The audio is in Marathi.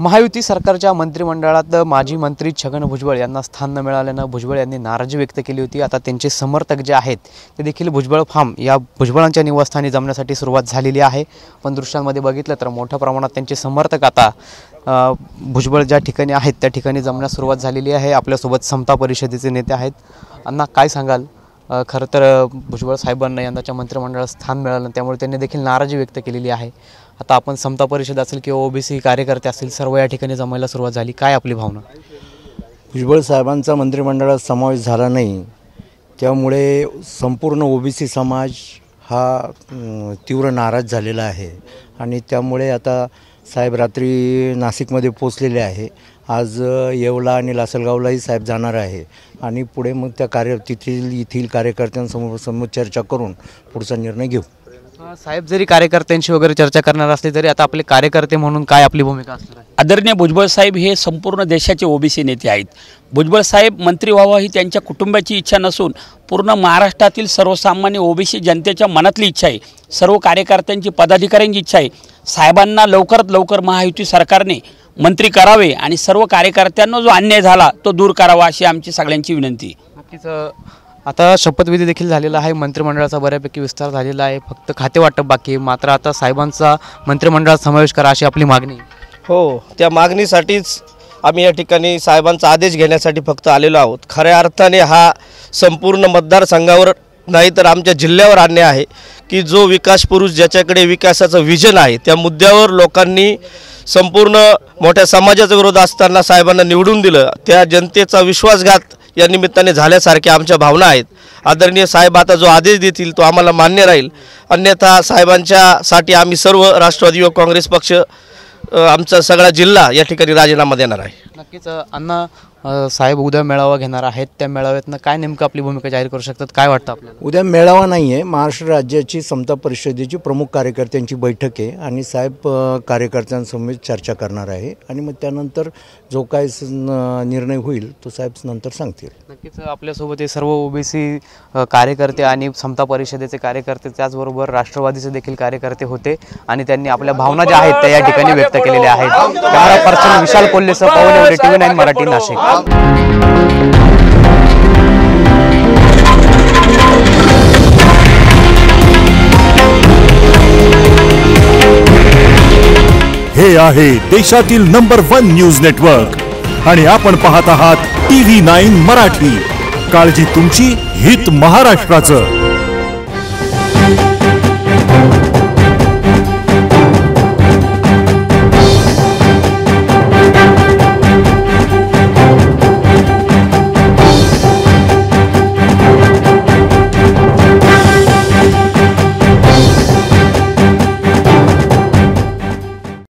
महायुती सरकारच्या मंत्रिमंडळात माजी मंत्री छगन भुजबळ यांना स्थान न मिळाल्याने भुजबळ यांनी नाराजी व्यक्त केली होती। आता त्यांचे समर्थक जे आहेत ते देखील भुजबळ फार्म या भुजबळांच्या निवासस्थानी जमण्यासाठी सुरुवात झालेली आहे। पण दृश्यांमध्ये बघितलं तर मोठ्या प्रमाणात त्यांचे समर्थक आता भुजबळ ज्या ठिकाणी आहेत त्या ठिकाणी जमण्यास सुरुवात झालेली आहे। आपल्यासोबत समता परिषदेचे नेते आहेत। अण्णा, काय सांगाल? खरं तर भुजबळ साहेबांना यंदाच्या मंत्रिमंडळात स्थान मिळालं, त्यामुळे त्यांनी देखील नाराजी व्यक्त केलेली आहे। आता आपण समता परिषद असेल किंवा ओबीसी कार्यकर्ते असतील सर्व या ठिकाणी जमायला सुरुवात झाली, काय आपली भावना? भुजबळ साहेबांचा मंत्रिमंडळात समावेश झाला नाही, त्यामुळे संपूर्ण ओबीसी समाज हा तीव्र नाराज झालेला आहे आणि त्यामुळे आता साहेब रात्री नाशिकमध्ये पोचलेले आहे। आज येवला आणि लासलगावलाही साहेब जाणार आहे आणि पुढे मग त्या येथील कार्यकर्त्यांसमोर चर्चा करून पुढचा निर्णय घेऊ। साहेब जरी कार्यकर्त्यांशी वगैरे चर्चा करणार असले तरी आता आपले कार्यकर्ते म्हणून काय आपली भूमिका असणार आहे? आदरणीय भुजबळ साहेब हे संपूर्ण देशाचे ओबीसी नेते आहेत। भुजबळ साहेब मंत्री व्हावा ही त्यांच्या कुटुंबाची इच्छा नसून पूर्ण महाराष्ट्रातील सर्वसामान्य ओबीसी जनतेच्या मनातली इच्छा आहे। सर्व कार्यकर्त्यांची, पदाधिकाऱ्यांची इच्छा आहे साहेबांना लवकरात लवकर महायुती सरकारने मंत्री करावे आणि सर्व कार्यकर्त्यांना जो अन्याय झाला तो दूर करावा अशी आमची सगळ्यांची विनंती। नक्कीच आता शपथविधी देखील झालेला आहे, मंत्रिमंडळाचा बऱ्यापैकी विस्तार झालेला आहे, फक्त खाते वाटप बाकी आहे। मात्र आता साहेबांचा मंत्रिमंडळात समावेश करा अशी आपली मागणी। हो, त्या मागणीसाठीच आम्ही या ठिकाणी साहेबांचा आदेश घेण्यासाठी फक्त आलेलो आहोत। खऱ्या अर्थाने हा संपूर्ण मतदारसंघावर नाही तर आमच्या जिल्ह्यावर अन्याय आहे की जो विकास पुरुष ज्याच्याकडे विकासाचं विजन आहे त्या मुद्द्यावर लोकांनी संपूर्ण मोठ्या समाजाचा विरोध असताना साहेबांना निवडून दिलं, त्या जनतेचा विश्वासघात या निमित्ताने झाल्यासारख्या आमच्या भावना आहेत। आदरणीय साहेब आता जो आदेश देतील तो आम्हाला मान्य राहील, अन्यथा साहेबांच्यासाठी आम्ही सर्व राष्ट्रवादी युवक काँग्रेस पक्ष आमचा सगळा जिल्हा या ठिकाणी राजीनामा देणार आहे। नक्कीच अण्णा, साहेब उद्या मेळावा घेणार आहेत, त्या मेळाव्यातनं काय नेमकं आपली भूमिका जाहीर करू शकतात, काय वाटतं आपल्याला? उद्या मेळावा नाही आहे, महाराष्ट्र राज्याची समता परिषदेची प्रमुख कार्यकर्त्यांची बैठक आहे आणि साहेब कार्यकर्त्यांसमोर चर्चा करणार आहे आणि मग त्यानंतर जो काय निर्णय होईल तो साहेब नंतर सांगतील। नक्कीच आपल्यासोबत हे सर्व ओबीसी कार्यकर्ते आणि समता परिषदेचे कार्यकर्ते त्याचबरोबर राष्ट्रवादीचे देखील कार्यकर्ते होते आणि त्यांनी आपल्या भावना ज्या आहेत त्या या ठिकाणी व्यक्त केलेल्या आहेत। कॅमेरा पर्सन विशाल कोल्हेसह पवन एवढे, TV9 मराठी, नाशिक। हे आहे देशातील नंबर 1 न्यूज नेटवर्क आणि आपण पाहत आहात TV9 मराठी। काळजी तुमची, हित महाराष्ट्राचं।